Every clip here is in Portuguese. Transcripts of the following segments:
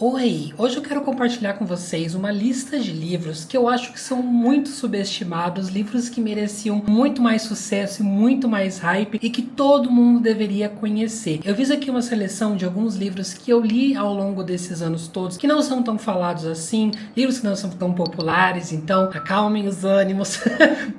Oi, hoje eu quero compartilhar com vocês uma lista de livros que eu acho que são muito subestimados, livros que mereciam muito mais sucesso e muito mais hype e que todo mundo deveria conhecer. Eu fiz aqui uma seleção de alguns livros que eu li ao longo desses anos todos, que não são tão falados assim, livros que não são tão populares, então acalmem os ânimos,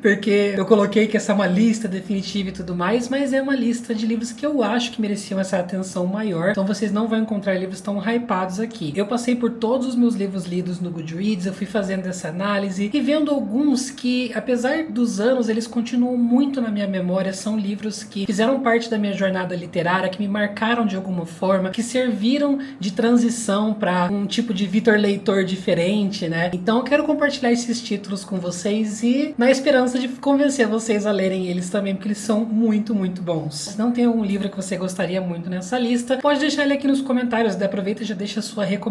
porque eu coloquei que essa é uma lista definitiva e tudo mais, mas é uma lista de livros que eu acho que mereciam essa atenção maior, então vocês não vão encontrar livros tão hypados aqui. Eu passei por todos os meus livros lidos no Goodreads, eu fui fazendo essa análise e vendo alguns que, apesar dos anos, eles continuam muito na minha memória, são livros que fizeram parte da minha jornada literária, que me marcaram de alguma forma, que serviram de transição para um tipo de Vitor leitor diferente, né? Então eu quero compartilhar esses títulos com vocês e na esperança de convencer vocês a lerem eles também, porque eles são muito, muito bons. Se não tem algum livro que você gostaria muito nessa lista, pode deixar ele aqui nos comentários, aproveita e já deixa a sua recomendação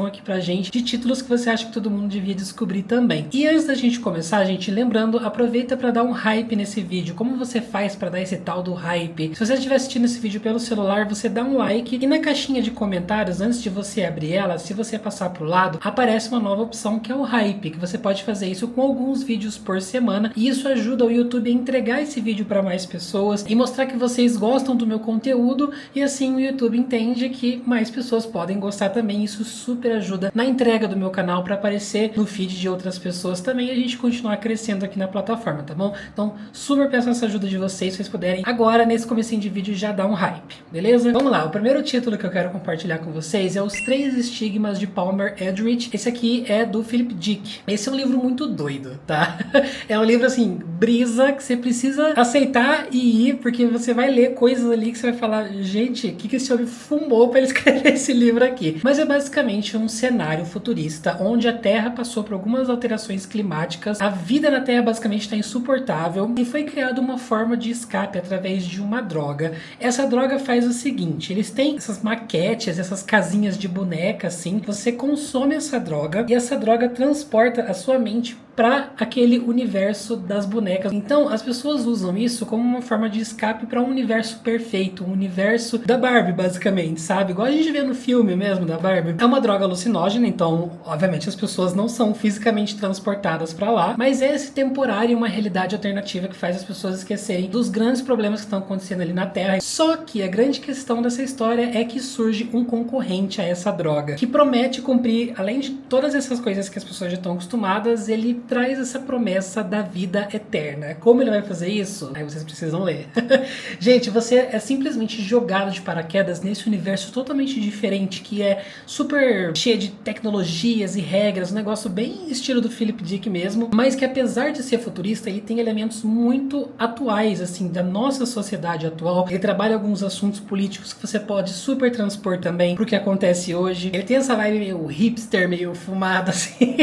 aqui pra gente de títulos que você acha que todo mundo devia descobrir também. E antes da gente começar, gente, lembrando, aproveita para dar um hype nesse vídeo. Como você faz para dar esse tal do hype? Se você estiver assistindo esse vídeo pelo celular, você dá um like e na caixinha de comentários, antes de você abrir ela, se você passar pro lado, aparece uma nova opção que é o hype, que você pode fazer isso com alguns vídeos por semana e isso ajuda o YouTube a entregar esse vídeo para mais pessoas e mostrar que vocês gostam do meu conteúdo e assim o YouTube entende que mais pessoas podem gostar também. Isso super ajuda na entrega do meu canal para aparecer no feed de outras pessoas também e a gente continuar crescendo aqui na plataforma, tá bom? Então super peço essa ajuda de vocês, se vocês puderem agora nesse comecinho de vídeo já dá um hype, beleza? Vamos lá, o primeiro título que eu quero compartilhar com vocês é Os Três Estigmas de Palmer Eldritch. Esse aqui é do Philip Dick. Esse é um livro muito doido, tá? É um livro assim, brisa, que você precisa aceitar e ir, porque você vai ler coisas ali que você vai falar, gente, o que esse homem fumou para ele escrever esse livro aqui? Mas é basicamente um cenário futurista onde a Terra passou por algumas alterações climáticas, a vida na Terra basicamente está insuportável e foi criada uma forma de escape através de uma droga. Essa droga faz o seguinte, eles têm essas maquetes, essas casinhas de boneca assim, você consome essa droga e essa droga transporta a sua mente para aquele universo das bonecas. Então as pessoas usam isso como uma forma de escape para um universo perfeito, um universo da Barbie basicamente, sabe? Igual a gente vê no filme mesmo da Barbie. É uma droga alucinógena, então obviamente as pessoas não são fisicamente transportadas para lá, mas é esse temporário, uma realidade alternativa que faz as pessoas esquecerem dos grandes problemas que estão acontecendo ali na Terra. Só que a grande questão dessa história é que surge um concorrente a essa droga, que promete cumprir, além de todas essas coisas que as pessoas já estão acostumadas, ele traz essa promessa da vida eterna. Como ele vai fazer isso? Aí vocês precisam ler. Gente, você é simplesmente jogado de paraquedas nesse universo totalmente diferente, que é super cheio de tecnologias e regras, um negócio bem estilo do Philip Dick mesmo, mas que apesar de ser futurista, ele tem elementos muito atuais, assim, da nossa sociedade atual. Ele trabalha alguns assuntos políticos que você pode super transpor também pro que acontece hoje. Ele tem essa vibe meio hipster, meio fumada, assim,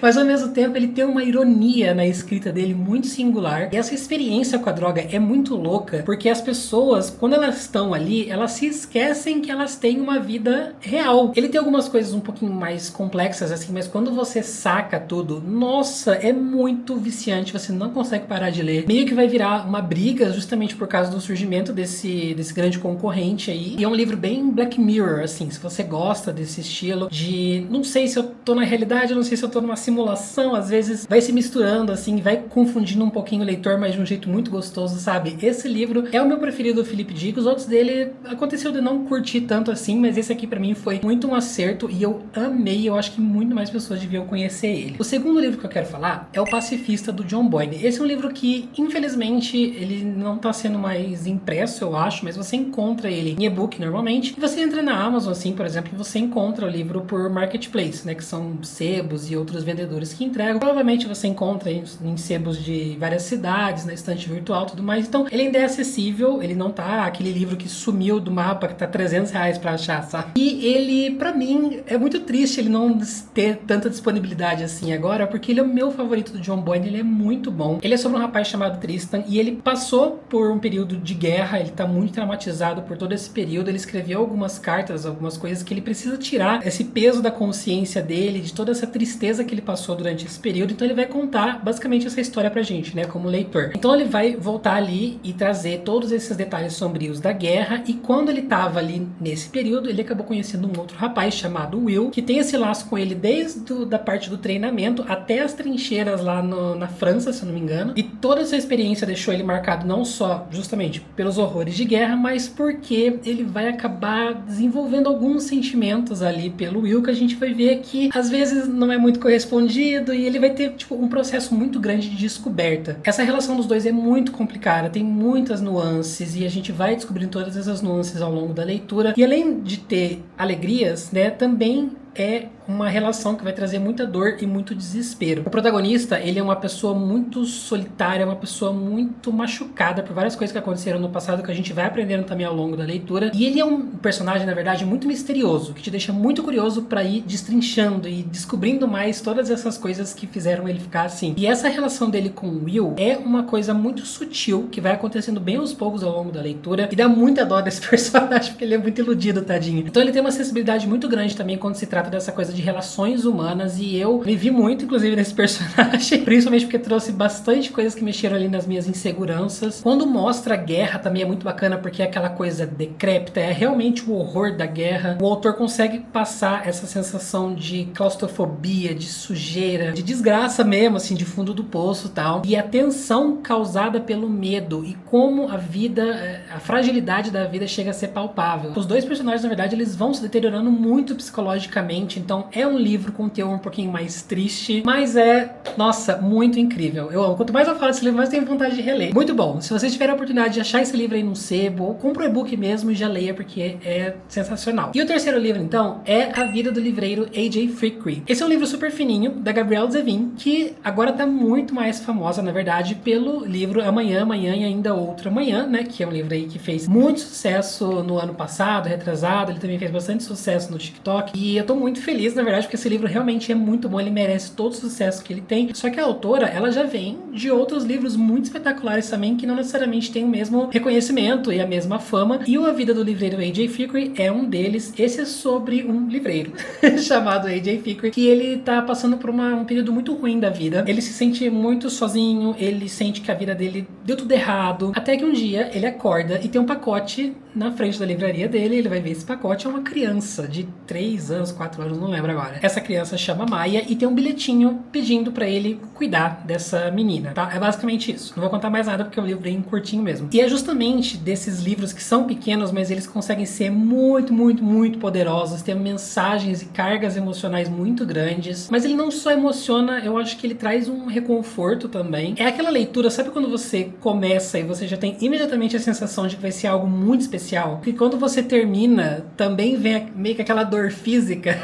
mas ao mesmo tempo ele tem uma ironia na escrita dele muito singular. E essa experiência com a droga é muito louca, porque as pessoas, quando elas estão ali, elas se esquecem que elas têm uma vida real. Ele tem algumas coisas um pouquinho mais complexas, assim, mas quando você saca tudo, nossa, é muito viciante, você não consegue parar de ler. Meio que vai virar uma briga justamente por causa do surgimento desse grande concorrente aí. E é um livro bem Black Mirror, assim, se você gosta desse estilo de, não sei se eu tô na realidade, não sei se eu tô numa simulação, às vezes vai se misturando, assim, vai confundindo um pouquinho o leitor, mas de um jeito muito gostoso, sabe? Esse livro é o meu preferido do Philip Dick, os outros dele aconteceu de não curtir tanto assim, mas esse aqui pra mim foi muito um acerto e eu amei, eu acho que muito mais pessoas deviam conhecer ele. O segundo livro que eu quero falar é O Pacifista, do John Boyne. Esse é um livro que, infelizmente, ele não tá sendo mais impresso, eu acho, mas você encontra ele em e-book normalmente, e você entra na Amazon, assim, por exemplo, você encontra o livro por Marketplace, né, que são sebos e outros vendedores que entregam. Provavelmente você encontra em sebos de várias cidades, na estante virtual e tudo mais. Então, ele ainda é acessível, ele não tá aquele livro que sumiu do mapa, que tá R$300 pra achar, sabe? E ele, pra mim, é muito triste ele não ter tanta disponibilidade assim agora, porque ele é o meu favorito do John Boyne, ele é muito bom. Ele é sobre um rapaz chamado Tristan, e ele passou por um período de guerra, ele tá muito traumatizado por todo esse período, ele escreveu algumas cartas, algumas coisas que ele precisa tirar esse peso da consciência dele, de toda essa tristeza que ele passou durante esse período, período, então ele vai contar basicamente essa história pra gente, né, como leitor. Então ele vai voltar ali e trazer todos esses detalhes sombrios da guerra, e quando ele tava ali nesse período, ele acabou conhecendo um outro rapaz chamado Will, que tem esse laço com ele desde da parte do treinamento até as trincheiras lá na França, se eu não me engano, e toda essa experiência deixou ele marcado não só justamente pelos horrores de guerra, mas porque ele vai acabar desenvolvendo alguns sentimentos ali pelo Will, que a gente vai ver que às vezes não é muito correspondido, e ele vai ter tipo um processo muito grande de descoberta. Essa relação dos dois é muito complicada, tem muitas nuances, e a gente vai descobrindo todas essas nuances ao longo da leitura, e além de ter alegrias, né, também é uma relação que vai trazer muita dor e muito desespero. O protagonista, ele é uma pessoa muito solitária, uma pessoa muito machucada por várias coisas que aconteceram no passado, que a gente vai aprendendo também ao longo da leitura. E ele é um personagem, na verdade, muito misterioso, que te deixa muito curioso pra ir destrinchando e descobrindo mais todas essas coisas que fizeram ele ficar assim. E essa relação dele com o Will é uma coisa muito sutil, que vai acontecendo bem aos poucos ao longo da leitura, e dá muita dó desse personagem, porque ele é muito iludido, tadinho. Então ele tem uma sensibilidade muito grande também quando se trata dessa coisa de relações humanas, e eu me vi muito, inclusive, nesse personagem, principalmente porque trouxe bastante coisas que mexeram ali nas minhas inseguranças. Quando mostra a guerra também é muito bacana, porque é aquela coisa decrépita, é realmente o horror da guerra. O autor consegue passar essa sensação de claustrofobia, de sujeira, de desgraça mesmo, assim, de fundo do poço e tal, e a tensão causada pelo medo, e como a vida, a fragilidade da vida chega a ser palpável. Os dois personagens, na verdade, eles vão se deteriorando muito psicologicamente, então é um livro com um teor um pouquinho mais triste, mas é, nossa, muito incrível. Eu amo. Quanto mais eu falo desse livro, mais eu tenho vontade de reler. Muito bom. Se vocês tiverem a oportunidade de achar esse livro aí num sebo, ou compra o e-book mesmo e já leia, porque é sensacional. E o terceiro livro, então, é A Vida do Livreiro A.J. Fikry. Esse é um livro super fininho, da Gabrielle Zevin, que agora tá muito mais famosa, na verdade, pelo livro Amanhã, Amanhã e Ainda Outro Amanhã, né, que é um livro aí que fez muito sucesso no ano passado, retrasado. Ele também fez bastante sucesso no TikTok, e eu tô muito feliz, na verdade, porque esse livro realmente é muito bom, ele merece todo o sucesso que ele tem. Só que a autora, ela já vem de outros livros muito espetaculares também, que não necessariamente tem o mesmo reconhecimento e a mesma fama, e o A Vida do Livreiro A.J. Fikry é um deles. Esse é sobre um livreiro chamado A.J. Fikry, que ele tá passando por um período muito ruim da vida. Ele se sente muito sozinho, ele sente que a vida dele deu tudo errado, até que um dia ele acorda e tem um pacote na frente da livraria dele. Ele vai ver esse pacote, é uma criança de 3 anos, 4 anos, não lembro agora. Essa criança chama Maia e tem um bilhetinho pedindo pra ele cuidar dessa menina, tá? É basicamente isso. Não vou contar mais nada porque é um livro bem curtinho mesmo. E é justamente desses livros que são pequenos, mas eles conseguem ser muito, muito, muito poderosos, ter mensagens e cargas emocionais muito grandes. Mas ele não só emociona, eu acho que ele traz um reconforto também. É aquela leitura, sabe quando você começa e você já tem imediatamente a sensação de que vai ser algo muito especial? Porque quando você termina, também vem meio que aquela dor física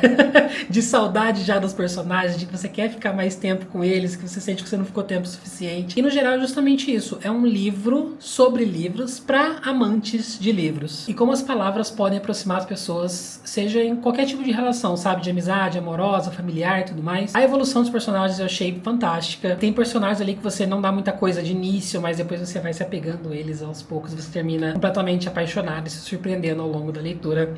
de saudade já dos personagens, de que você quer ficar mais tempo com eles, que você sente que você não ficou tempo suficiente. E no geral é justamente isso. É um livro sobre livros para amantes de livros. E como as palavras podem aproximar as pessoas, seja em qualquer tipo de relação, sabe? De amizade, amorosa, familiar e tudo mais. A evolução dos personagens eu achei fantástica. Tem personagens ali que você não dá muita coisa de início, mas depois você vai se apegando a eles aos poucos. Você termina completamente apaixonado e se surpreendendo ao longo da leitura.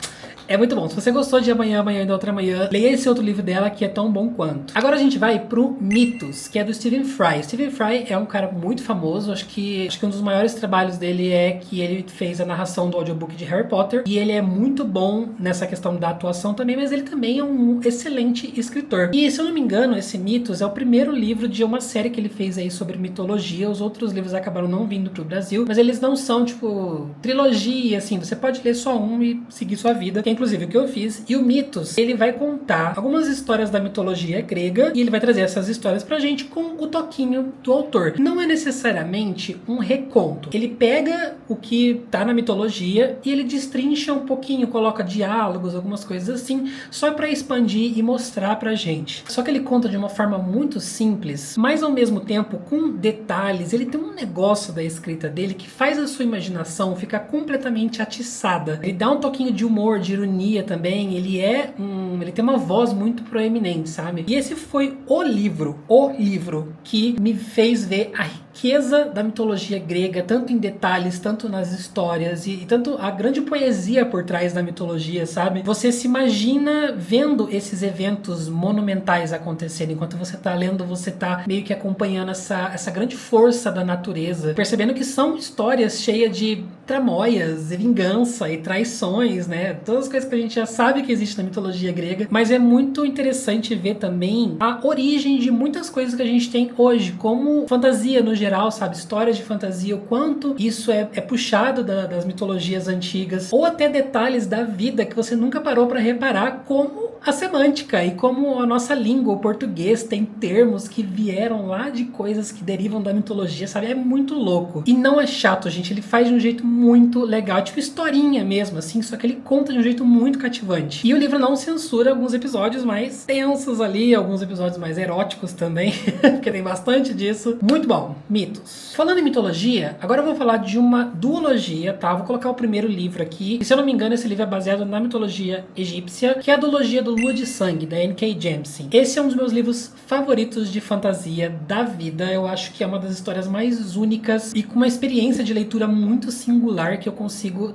É muito bom. Se você gostou de Amanhã, Amanhã e da Outra Manhã, leia esse outro livro dela que é tão bom quanto. Agora a gente vai pro Mitos, que é do Stephen Fry. Stephen Fry é um cara muito famoso. Acho que um dos maiores trabalhos dele é que ele fez a narração do audiobook de Harry Potter, e ele é muito bom nessa questão da atuação também, mas ele também é um excelente escritor. E se eu não me engano, esse Mitos é o primeiro livro de uma série que ele fez aí sobre mitologia. Os outros livros acabaram não vindo pro Brasil, mas eles não são tipo trilogia, assim, você pode ler só um e seguir sua vida, que é inclusive o que eu fiz. E o Mitos, ele vai contar algumas histórias da mitologia grega, e ele vai trazer essas histórias pra gente com o toquinho do autor. Não é necessariamente um reconto. Ele pega o que tá na mitologia e ele destrincha um pouquinho, coloca diálogos, algumas coisas assim, só pra expandir e mostrar pra gente. Só que ele conta de uma forma muito simples, mas ao mesmo tempo com detalhes. Ele tem um negócio da escrita dele que faz a sua imaginação ficar completamente atiçada. Ele dá um toquinho de humor, de ironia também. Ele tem uma voz muito proeminente, sabe? E esse foi o livro que me fez ver a riqueza da mitologia grega, tanto em detalhes, tanto nas histórias e tanto a grande poesia por trás da mitologia, sabe? Você se imagina vendo esses eventos monumentais acontecerem. Enquanto você tá lendo, você tá meio que acompanhando essa grande força da natureza, percebendo que são histórias cheias de tramóias e vingança e traições, né? Todas as coisas que a gente já sabe que existe na mitologia grega, mas é muito interessante ver também a origem de muitas coisas que a gente tem hoje, como fantasia no geral, sabe? Histórias de fantasia, o quanto isso é puxado das mitologias antigas, ou até detalhes da vida que você nunca parou para reparar, como a semântica e como a nossa língua, o português, tem termos que vieram lá de coisas que derivam da mitologia, sabe? É muito louco. E não é chato, gente, ele faz de um jeito muito legal, tipo historinha mesmo, assim, só que ele conta de um jeito muito cativante. E o livro não censura alguns episódios mais tensos ali, alguns episódios mais eróticos também, porque tem bastante disso. Muito bom. Mitos. Falando em mitologia, agora eu vou falar de uma duologia, tá? Vou colocar o primeiro livro aqui, e se eu não me engano, esse livro é baseado na mitologia egípcia, que é a duologia do Lua de Sangue, da N.K. Jemisin. Esse é um dos meus livros favoritos de fantasia da vida. Eu acho que é uma das histórias mais únicas e com uma experiência de leitura muito singular que eu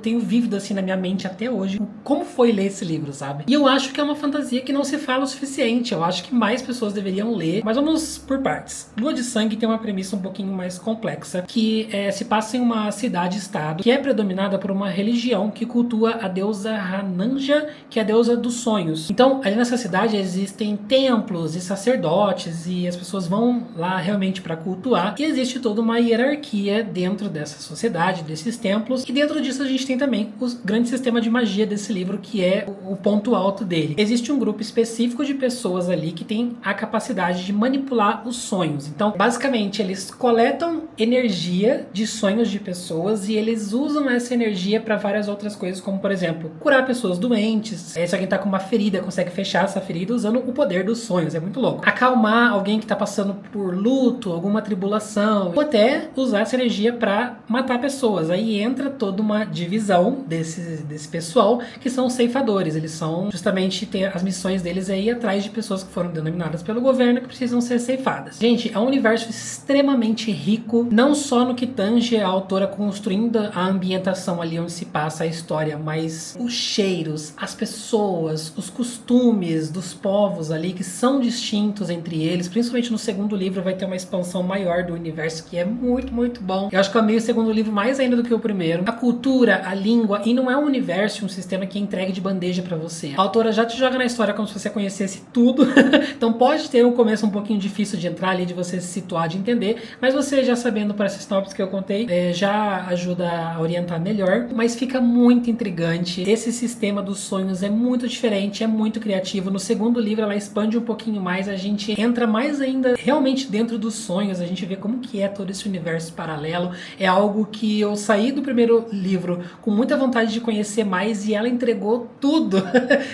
tenho vívido assim na minha mente até hoje, como foi ler esse livro, sabe? E eu acho que é uma fantasia que não se fala o suficiente. Eu acho que mais pessoas deveriam ler, mas vamos por partes. Lua de Sangue tem uma premissa um pouquinho mais complexa, que se passa em uma cidade-estado que é predominada por uma religião que cultua a deusa Hananja, que é a deusa dos sonhos. Então, ali nessa cidade existem templos e sacerdotes e as pessoas vão lá realmente para cultuar, e existe toda uma hierarquia dentro dessa sociedade, desses templos, e dentro disso a gente tem também o grande sistema de magia desse livro, que é o ponto alto dele. Existe um grupo específico de pessoas ali que tem a capacidade de manipular os sonhos. Então, basicamente, eles coletam energia de sonhos de pessoas e eles usam essa energia para várias outras coisas, como, por exemplo, curar pessoas doentes. Se alguém tá com uma ferida, consegue fechar essa ferida usando o poder dos sonhos. É muito louco. Acalmar alguém que tá passando por luto, alguma tribulação, ou até usar essa energia para matar pessoas. Aí entra toda uma divisão desse pessoal, que são os ceifadores. Eles são justamente, as missões deles é ir atrás de pessoas que foram denominadas pelo governo que precisam ser ceifadas. Gente, é um universo extremamente rico, não só no que tange a autora construindo a ambientação ali onde se passa a história, mas os cheiros, as pessoas, os costumes dos povos ali que são distintos entre eles. Principalmente no segundo livro vai ter uma expansão maior do universo, que é muito, muito bom. Eu acho que eu amei o segundo livro mais ainda do que o primeiro. A cultura, a língua, e não é um universo, um sistema que é entregue de bandeja pra você. A autora já te joga na história como se você conhecesse tudo. Então pode ter um começo um pouquinho difícil de entrar ali, de você se situar, de entender, mas você já sabendo por essas sinopses que eu contei, já ajuda a orientar melhor. Mas fica muito intrigante. Esse sistema dos sonhos é muito diferente, é muito criativo. No segundo livro ela expande um pouquinho mais, a gente entra mais ainda realmente dentro dos sonhos, a gente vê como que é todo esse universo paralelo. É algo que eu saí do primeiro livro com muita vontade de conhecer mais, e ela entregou tudo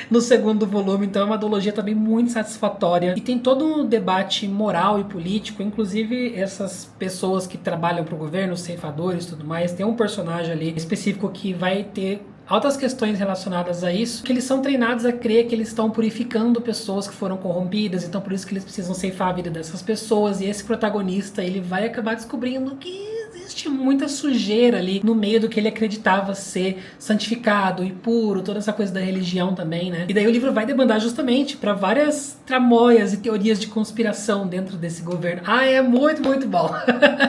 no segundo volume. Então é uma duologia também muito satisfatória, e tem todo um debate moral e político. Inclusive essas pessoas que trabalham para o governo, os ceifadores e tudo mais, tem um personagem ali específico que vai ter altas questões relacionadas a isso, que eles são treinados a crer que eles estão purificando pessoas que foram corrompidas, então por isso que eles precisam ceifar a vida dessas pessoas. E esse protagonista, ele vai acabar descobrindo que existe muita sujeira ali no meio do que ele acreditava ser santificado e puro, toda essa coisa da religião também, né? E daí o livro vai debandar justamente para várias tramóias e teorias de conspiração dentro desse governo. É muito, muito bom.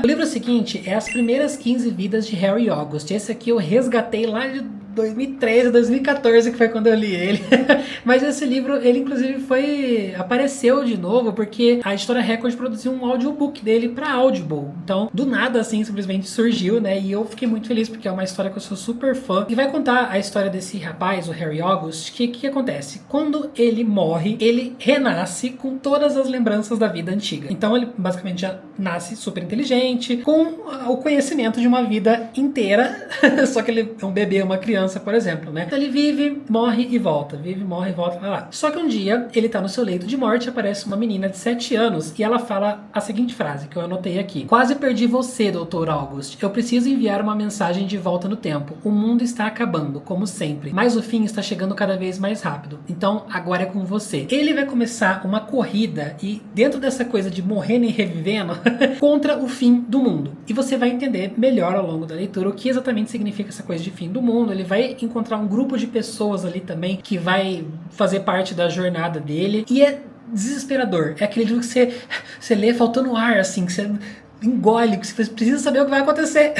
O livro seguinte é As Primeiras 15 Vidas de Harry August. Esse aqui eu resgatei lá de 2013, 2014, que foi quando eu li ele. Mas esse livro, ele inclusive apareceu de novo porque a editora Record produziu um audiobook dele pra Audible. Então, do nada, assim, simplesmente surgiu, né? E eu fiquei muito feliz porque é uma história que eu sou super fã. E vai contar a história desse rapaz, o Harry August, que acontece? Quando ele morre, ele renasce com todas as lembranças da vida antiga. Então, ele basicamente já nasce super inteligente, com o conhecimento de uma vida inteira. Só que ele é um bebê, uma criança criança, por exemplo, né? Então ele vive, morre e volta, vive, morre e volta, vai lá. Só que um dia, ele tá no seu leito de morte, aparece uma menina de 7 anos e ela fala a seguinte frase, que eu anotei aqui. Quase perdi você, Dr. August. Eu preciso enviar uma mensagem de volta no tempo. O mundo está acabando, como sempre, mas o fim está chegando cada vez mais rápido. Então, agora é com você. Ele vai começar uma corrida e dentro dessa coisa de morrendo e revivendo contra o fim do mundo. E você vai entender melhor ao longo da leitura o que exatamente significa essa coisa de fim do mundo. Ele vai encontrar um grupo de pessoas ali também que vai fazer parte da jornada dele. E é desesperador. É aquele livro que você lê faltando ar, assim, que você engole, que você precisa saber o que vai acontecer.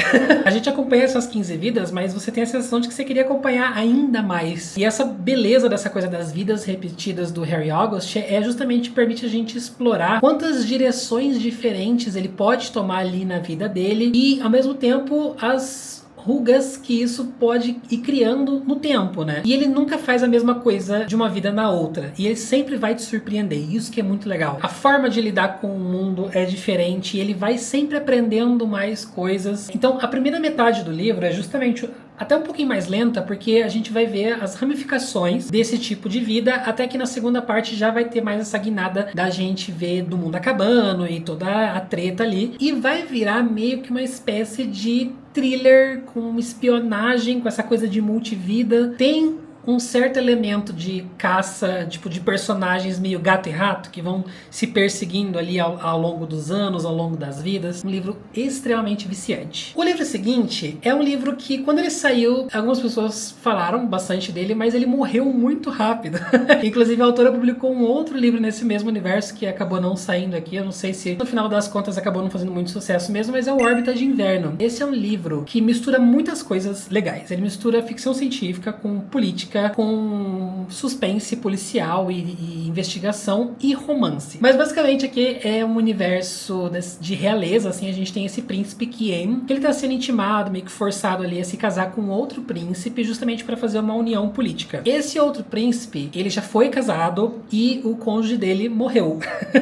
A gente acompanha essas 15 vidas, mas você tem a sensação de que você queria acompanhar ainda mais. E essa beleza dessa coisa das vidas repetidas do Harry August é justamente permite a gente explorar quantas direções diferentes ele pode tomar ali na vida dele e, ao mesmo tempo, as rugas que isso pode ir criando no tempo, né? E ele nunca faz a mesma coisa de uma vida na outra. E ele sempre vai te surpreender. Isso que é muito legal. A forma de lidar com o mundo é diferente. E ele vai sempre aprendendo mais coisas. Então, a primeira metade do livro é justamente até um pouquinho mais lenta, porque a gente vai ver as ramificações desse tipo de vida, até que na segunda parte já vai ter mais essa guinada da gente ver do mundo acabando e toda a treta ali. E vai virar meio que uma espécie de thriller com espionagem, com essa coisa de multivida. Tem um certo elemento de caça, tipo de personagens meio gato e rato, que vão se perseguindo ali ao longo dos anos, ao longo das vidas. Um livro extremamente viciante. O livro seguinte é um livro que, quando ele saiu, algumas pessoas falaram bastante dele, mas ele morreu muito rápido. Inclusive, a autora publicou um outro livro nesse mesmo universo, que acabou não saindo aqui. Eu não sei se, no final das contas, acabou não fazendo muito sucesso mesmo, mas é o Órbita de Inverno. Esse é um livro que mistura muitas coisas legais. Ele mistura ficção científica com política, com suspense policial e investigação e romance. Mas basicamente aqui é um universo de realeza, assim, a gente tem esse príncipe Kien, que ele tá sendo intimado, meio que forçado ali a se casar com outro príncipe, justamente para fazer uma união política. Esse outro príncipe, ele já foi casado e o cônjuge dele morreu.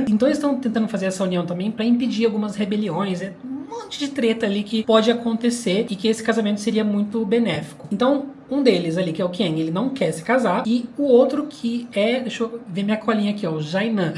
Então eles estão tentando fazer essa união também para impedir algumas rebeliões, um monte de treta ali que pode acontecer e que esse casamento seria muito benéfico. Então, um deles ali, que é o Kien, ele não quer se casar, e o outro que é, deixa eu ver minha colinha aqui, ó, o Jainan.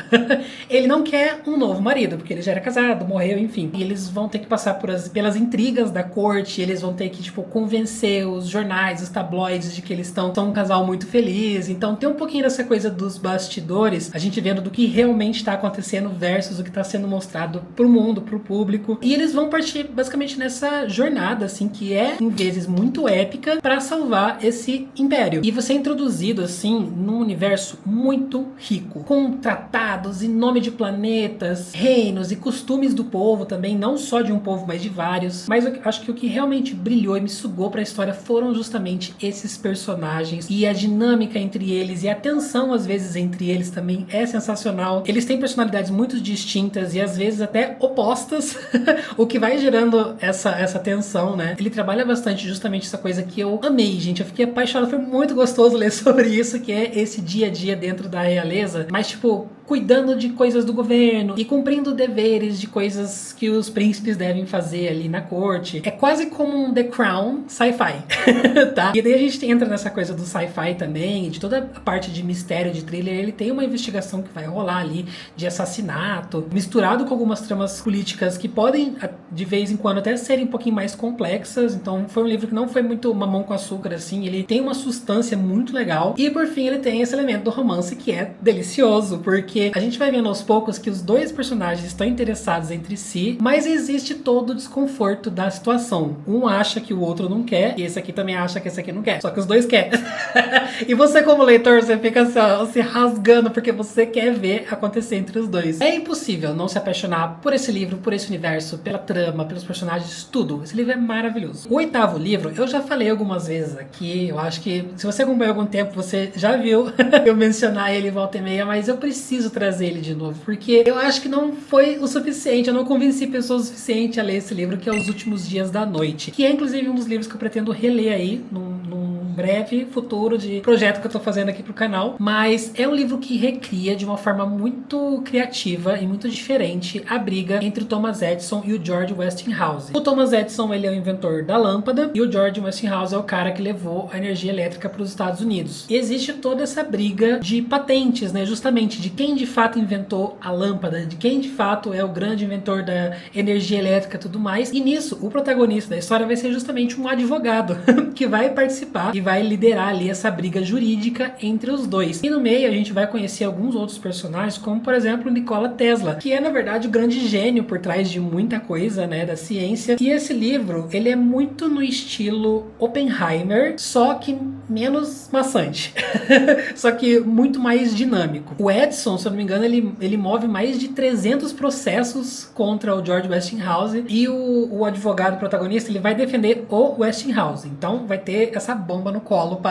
Ele não quer um novo marido, porque ele já era casado, morreu, enfim. E eles vão ter que passar pelas intrigas da corte, eles vão ter que, tipo, convencer os jornais, os tabloides de que eles são um casal muito feliz. Então tem um pouquinho dessa coisa dos bastidores, a gente vendo do que realmente está acontecendo versus o que está sendo mostrado pro mundo, pro público. E eles vão partir basicamente nessa jornada, assim, que é, em vezes, muito épica, para salvar esse império. E você é introduzido, assim, num universo muito rico, com tratados e nome de planetas, reinos e costumes do povo também, não só de um povo, mas de vários. Mas eu acho que o que realmente brilhou e me sugou pra história foram justamente esses personagens e a dinâmica entre eles e a tensão, às vezes, entre eles também é sensacional. Eles têm personalidades muito distintas e, às vezes, até opostas, o que vai gerando essa tensão, né? Ele trabalha bastante justamente essa coisa que eu amei, gente. Eu fiquei apaixonado, foi muito gostoso ler sobre isso, que é esse dia a dia dentro da realeza, mas tipo, cuidando de coisas do governo e cumprindo deveres de coisas que os príncipes devem fazer ali na corte. É quase como um The Crown sci-fi, tá? E daí a gente entra nessa coisa do sci-fi também, de toda a parte de mistério, de thriller. Ele tem uma investigação que vai rolar ali de assassinato, misturado com algumas tramas políticas que podem, de vez em quando, até serem um pouquinho mais complexas. Então foi um livro que não foi muito mamão com açúcar, assim. Ele tem uma substância muito legal. E por fim ele tem esse elemento do romance que é delicioso, porque a gente vai vendo aos poucos que os dois personagens estão interessados entre si, mas existe todo o desconforto da situação. Um acha que o outro não quer, e esse aqui também acha que esse aqui não quer. Só que os dois querem. E você, como leitor, você fica assim, ó, se rasgando porque você quer ver acontecer entre os dois. É impossível não se apaixonar por esse livro, por esse universo, pela trama, pelos personagens, tudo. Esse livro é maravilhoso. O 8º livro, eu já falei algumas vezes aqui, eu acho que se você acompanhou algum tempo, você já viu eu mencionar ele volta e meia, mas eu preciso trazer ele de novo, porque eu acho que não foi o suficiente, eu não convenci pessoas o suficiente a ler esse livro, que é Os Últimos Dias da Noite, que é inclusive um dos livros que eu pretendo reler aí num breve futuro de projeto que eu tô fazendo aqui pro canal, mas é um livro que recria de uma forma muito criativa e muito diferente a briga entre o Thomas Edison e o George Westinghouse. O Thomas Edison, ele é o inventor da lâmpada e o George Westinghouse é o cara que levou a energia elétrica para os Estados Unidos. E existe toda essa briga de patentes, né, justamente de quem de fato inventou a lâmpada, de quem de fato é o grande inventor da energia elétrica e tudo mais. E nisso, o protagonista da história vai ser justamente um advogado que vai participar e vai liderar ali essa briga jurídica entre os dois. E no meio a gente vai conhecer alguns outros personagens, como por exemplo Nikola Tesla, que é na verdade o grande gênio por trás de muita coisa, né, da ciência. E esse livro, ele é muito no estilo Oppenheimer, só que menos maçante. Só que muito mais dinâmico. O Edison, se eu não me engano, ele move mais de 300 processos contra o George Westinghouse, e o advogado protagonista, ele vai defender o Westinghouse. Então vai ter essa bomba no colo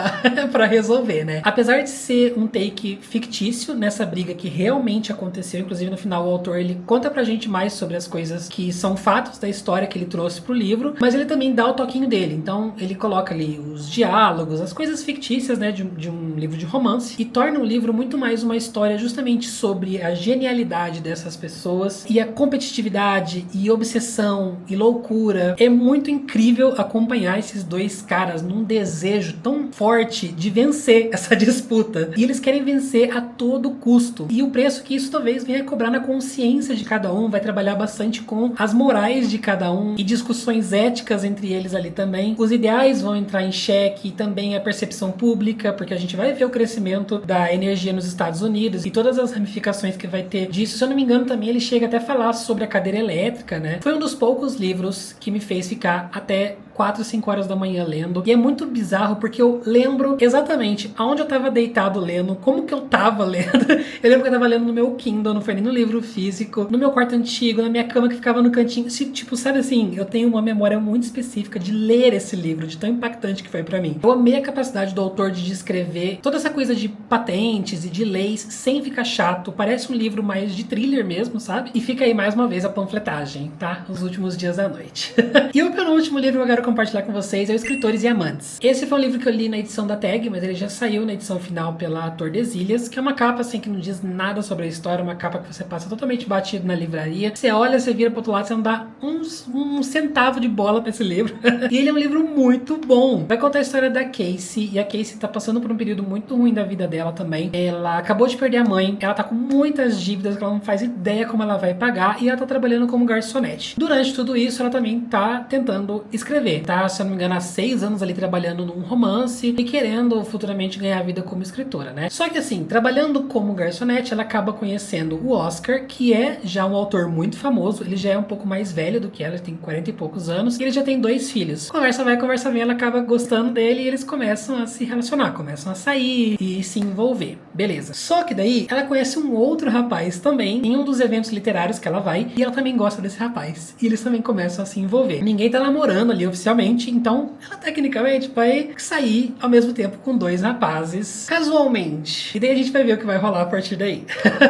para resolver, né? Apesar de ser um take fictício nessa briga que realmente aconteceu, inclusive no final o autor ele conta pra gente mais sobre as coisas que são fatos da história que ele trouxe pro livro, mas ele também dá o toquinho dele. Então ele coloca ali os diálogos, as coisas fictícias, né, de um livro de romance, e torna o livro muito mais uma história justamente sobre a genialidade dessas pessoas e a competitividade e obsessão e loucura. É muito incrível acompanhar esses dois caras num desejo tão forte de vencer essa disputa. E eles querem vencer a todo custo. E o preço que isso talvez venha cobrar na consciência de cada um, vai trabalhar bastante com as morais de cada um e discussões éticas entre eles ali também. Os ideais vão entrar em xeque, e também a percepção pública, porque a gente vai ver o crescimento da energia nos Estados Unidos e todas as ramificações que vai ter disso. Se eu não me engano, também ele chega até a falar sobre a cadeira elétrica, né? Foi um dos poucos livros que me fez ficar até 4, 5 horas da manhã lendo. E é muito bizarro porque eu lembro exatamente aonde eu tava deitado lendo, como que eu tava lendo. Eu lembro que eu tava lendo no meu Kindle, não foi nem no livro físico, no meu quarto antigo, na minha cama que ficava no cantinho. Tipo, sabe assim, eu tenho uma memória muito específica de ler esse livro, de tão impactante que foi pra mim. Eu amei a capacidade do autor de descrever toda essa coisa de patentes e de leis sem ficar chato. Parece um livro mais de thriller mesmo, sabe? E fica aí mais uma vez a panfletagem, tá? Os últimos dias da noite. E o penúltimo livro que eu quero compartilhar com vocês é o Escritores e Amantes. Esse foi um livro que eu li na edição da Tag, mas ele já saiu na edição final pela Tordesilhas, que é uma capa assim que não diz nada sobre a história, uma capa que você passa totalmente batido na livraria. Você olha, você vira pro outro lado, você não dá um centavo de bola pra esse livro. E ele é um livro muito bom. Vai contar a história da Casey, e a Casey tá passando por um período muito ruim da vida dela também. Ela acabou de perder a mãe, ela tá com muitas dívidas que ela não faz ideia como ela vai pagar, e ela tá trabalhando como garçonete. Durante tudo isso, ela também tá tentando escrever. Tá, se eu não me engano, há 6 anos ali trabalhando num romance e querendo futuramente ganhar vida como escritora, né? Só que assim, trabalhando como garçonete, ela acaba conhecendo o Oscar, que é já um autor muito famoso. Ele já é um pouco mais velho do que ela, ele tem 40 e poucos anos, e ele já tem 2 filhos. Conversa vai, conversa vem, ela acaba gostando dele e eles começam a se relacionar, começam a sair e se envolver. Beleza. Só que daí, ela conhece um outro rapaz também em um dos eventos literários que ela vai, e ela também gosta desse rapaz. E eles também começam a se envolver. Ninguém tá namorando ali oficialmente, então ela tecnicamente vai sair ao mesmo tempo com 2 rapazes casualmente. E daí a gente vai ver o que vai rolar a partir daí.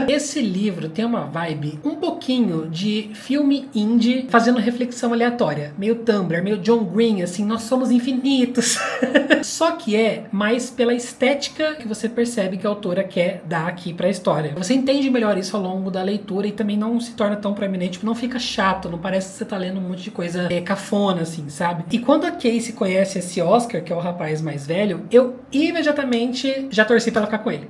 Esse livro tem uma vibe um pouquinho de filme indie fazendo reflexão aleatória, meio Tumblr, meio John Green, assim, nós somos infinitos. Só que é mais pela estética que você percebe que a autora quer dar aqui pra história. Você entende melhor isso ao longo da leitura e também não se torna tão proeminente, tipo, não fica chato, não parece que você tá lendo um monte de coisa cafona, assim, sabe? E quando a Casey conhece esse Oscar, que é o rapaz mais velho, eu imediatamente já torci pra ela ficar com ele.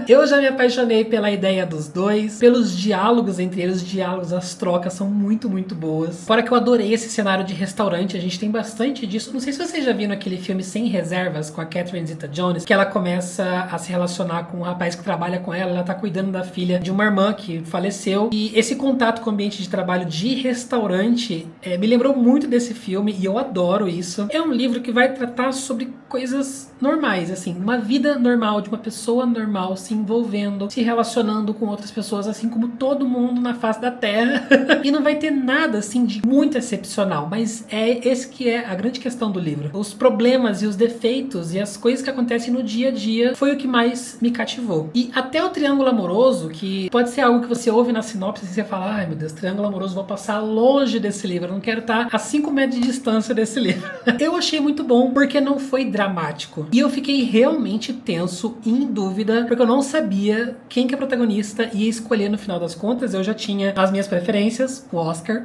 Eu já me apaixonei pela ideia dos dois, pelos diálogos entre eles, os diálogos, as trocas são muito, muito boas. Fora que eu adorei esse cenário de restaurante, a gente tem bastante disso. Não sei se vocês já viram aquele filme Sem Reservas, com a Catherine Zeta-Jones, que ela começa a se relacionar com um rapaz que trabalha com ela tá cuidando da filha de uma irmã que faleceu, e esse contato com o ambiente de trabalho de restaurante me lembrou muito desse filme, e eu adoro isso. É um livro que vai tratar sobre coisas normais, assim, uma vida normal de uma pessoa normal se envolvendo, se relacionando com outras pessoas, assim como todo mundo na face da Terra. E não vai ter nada, assim, de muito excepcional, mas é esse que é a grande questão do livro. Os problemas e os defeitos e as coisas que acontecem no dia a dia foi o que mais me cativou. E até o triângulo amoroso, que pode ser algo que você ouve na sinopse e você fala, ai meu Deus, triângulo amoroso, vou passar longe desse livro, eu não quero estar a 5 metros de distância desse livro. Eu achei muito bom porque não foi dramático. E eu fiquei realmente tenso e em dúvida, porque eu não sabia quem que a protagonista ia escolher no final das contas. Eu já tinha as minhas preferências, o Oscar.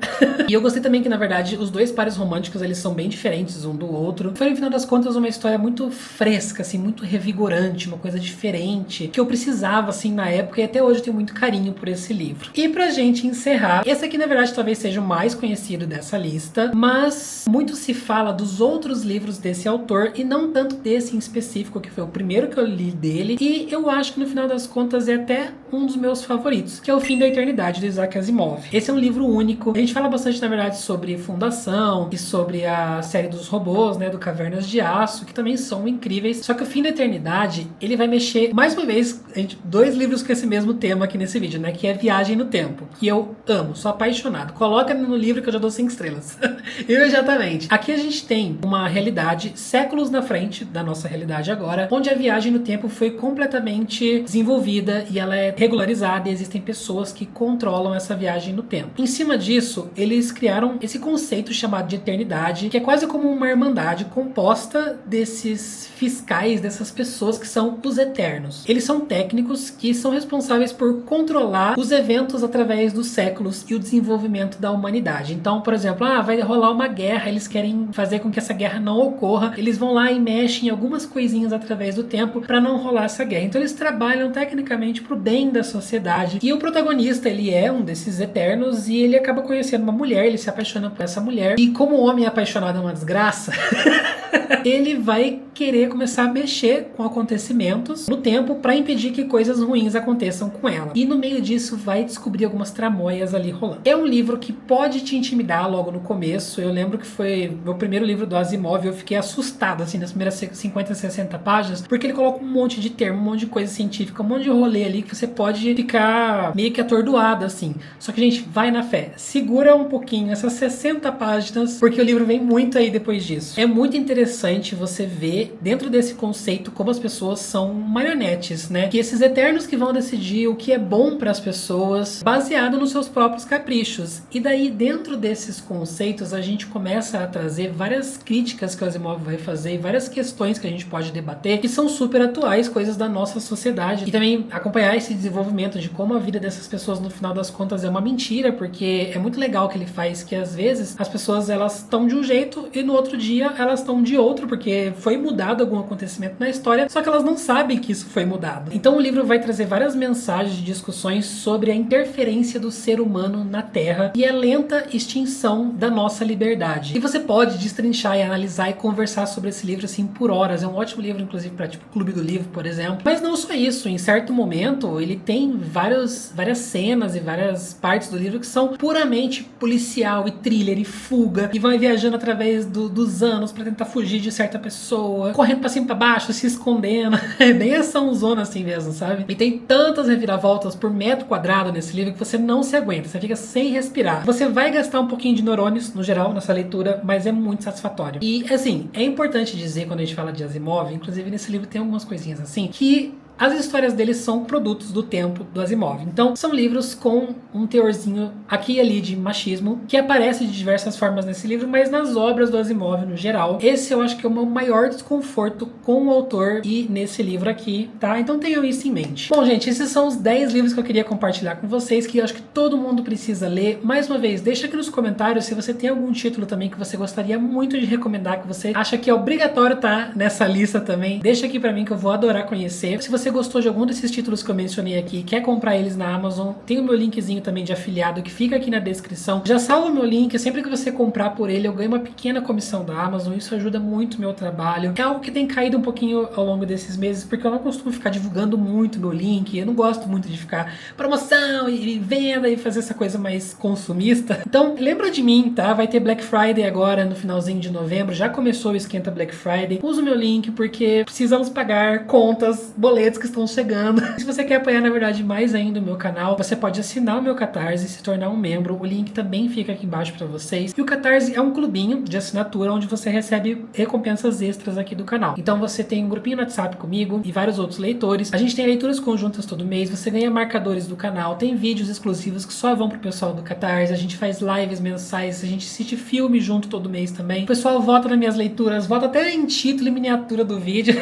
E eu gostei também que, na verdade, os dois pares românticos, eles são bem diferentes um do outro. Foi, no final das contas, uma história muito fresca, assim, muito revigorante, uma coisa diferente, que eu precisava, assim, na época, e até hoje eu tenho muito carinho por esse livro. E pra gente encerrar, esse aqui, na verdade, talvez seja o mais conhecido dessa lista, mas muito se fala dos outros livros desse autor, e não tanto desse em específico, que foi o primeiro que eu li dele, e eu acho que, no final das contas, é até um dos meus favoritos, que é O Fim da Eternidade, do Isaac Asimov. Esse é um livro único. A gente fala bastante, na verdade, sobre Fundação e sobre a série dos robôs, né, do Cavernas de Aço, que também são incríveis. Só que O Fim da Eternidade, ele vai mexer, mais uma vez, dois livros com esse mesmo tema aqui nesse vídeo, né, que é Viagem no Tempo, que eu amo, sou apaixonado. Coloca no livro que eu já dou 5 estrelas. Imediatamente. Aqui a gente tem uma realidade séculos na frente da nossa realidade agora, onde a viagem no tempo foi completamente desenvolvida e ela é regularizada, e existem pessoas que controlam essa viagem no tempo. Em cima disso, eles criaram esse conceito chamado de eternidade, que é quase como uma irmandade composta desses fiscais, dessas pessoas que são os eternos. Eles são técnicos que são responsáveis por controlar os eventos através dos séculos e o desenvolvimento da humanidade. Então, por exemplo, vai rolar uma guerra, eles querem fazer com que essa guerra não ocorra, eles vão lá e mexem em algumas coisinhas através do tempo para não rolar essa guerra. Então eles trabalham tecnicamente pro bem da sociedade. E o protagonista, ele é um desses eternos e ele acaba conhecendo uma mulher, ele se apaixona por essa mulher. E como o homem apaixonado é uma desgraça, ele vai querer começar a mexer com acontecimentos no tempo para impedir que coisas ruins aconteçam com ela. E no meio disso vai descobrir algumas tramóias ali rolando. É um livro que pode te intimidar logo no começo. Eu lembro que foi meu primeiro livro do Asimov, eu fiquei assustado assim nas primeiras 50, 60 páginas, porque ele coloca um monte de termo, um monte de coisa científica, um monte de rolê ali que você pode ficar meio que atordoado assim. Só que, gente, vai na fé. Segura um pouquinho essas 60 páginas, porque o livro vem muito aí depois disso. É muito interessante você ver dentro desse conceito como as pessoas são marionetes, né? Que esses eternos que vão decidir o que é bom para as pessoas, baseado nos seus próprios caprichos. E daí, dentro desses conceitos, a gente começa a trazer várias críticas que o Asimov vai fazer, várias questões que a gente pode debater, que são super atuais, coisas da nossa sociedade. E também acompanhar esse desenvolvimento de como a vida dessas pessoas, no final das contas, é uma mentira, porque é muito legal que ele faz que, às vezes, as pessoas, elas estão de um jeito e no outro dia elas estão de outro, porque foi mudado algum acontecimento na história, só que elas não sabem que isso foi mudado. Então o livro vai trazer várias mensagens de discussões sobre a interferência do ser humano na Terra e a lenta extinção da nossa liberdade. E você pode destrinchar e analisar e conversar sobre esse livro assim por horas. É um ótimo livro, inclusive, para tipo Clube do Livro, por exemplo. Mas não só isso, em certo momento ele tem várias cenas e várias partes do livro que são puramente policial e thriller e fuga, e vai viajando através dos anos para tentar fugir de certa pessoa, correndo pra cima e pra baixo, se escondendo. É bem açãozona assim mesmo, sabe? E tem tantas reviravoltas por metro quadrado nesse livro que você não se aguenta, você fica sem respirar. Você vai gastar um pouquinho de neurônios, no geral, nessa leitura, mas é muito satisfatório. E, assim, é importante dizer, quando a gente fala de Asimov, inclusive nesse livro tem algumas coisinhas assim, que as histórias deles são produtos do tempo do Asimov. Então, são livros com um teorzinho aqui e ali de machismo, que aparece de diversas formas nesse livro, mas nas obras do Asimov no geral. Esse eu acho que é o meu maior desconforto com o autor e nesse livro aqui, tá? Então tenham isso em mente. Bom, gente, esses são os 10 livros que eu queria compartilhar com vocês, que eu acho que todo mundo precisa ler. Mais uma vez, deixa aqui nos comentários se você tem algum título também que você gostaria muito de recomendar, que você acha que é obrigatório tá nessa lista também. Deixa aqui pra mim que eu vou adorar conhecer. Se você gostou de algum desses títulos que eu mencionei aqui e quer comprar eles na Amazon, tem o meu linkzinho também de afiliado que fica aqui na descrição. Já salva o meu link, sempre que você comprar por ele eu ganho uma pequena comissão da Amazon, isso ajuda muito o meu trabalho. É algo que tem caído um pouquinho ao longo desses meses, porque eu não costumo ficar divulgando muito meu link, eu não gosto muito de ficar promoção e venda e fazer essa coisa mais consumista. Então lembra de mim, tá? Vai ter Black Friday agora no finalzinho de novembro, já começou o Esquenta Black Friday. Usa o meu link porque precisamos pagar contas, boletos boletos que estão chegando. Se você quer apoiar, na verdade, mais ainda o meu canal, você pode assinar o meu Catarse e se tornar um membro. O link também fica aqui embaixo pra vocês. E o Catarse é um clubinho de assinatura onde você recebe recompensas extras aqui do canal. Então você tem um grupinho no WhatsApp comigo e vários outros leitores. A gente tem leituras conjuntas todo mês, você ganha marcadores do canal, tem vídeos exclusivos que só vão pro pessoal do Catarse, a gente faz lives mensais, a gente assiste filme junto todo mês também. O pessoal vota nas minhas leituras, vota até em título e miniatura do vídeo.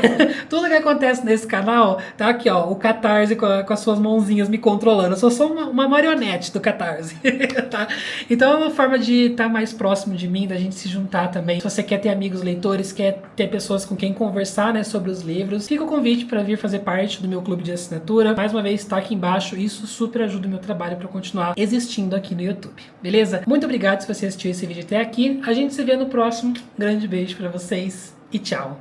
Tudo que acontece nesse canal, tá aqui ó, o Catarse com as suas mãozinhas me controlando. Eu sou só uma marionete do Catarse, tá? Então é uma forma de estar mais próximo de mim, da gente se juntar também. Se você quer ter amigos leitores, quer ter pessoas com quem conversar, né, sobre os livros, fica o convite para vir fazer parte do meu clube de assinatura. Mais uma vez, tá aqui embaixo. Isso super ajuda o meu trabalho para continuar existindo aqui no YouTube, beleza? Muito obrigado se você assistiu esse vídeo até aqui. A gente se vê no próximo. Grande beijo para vocês e tchau!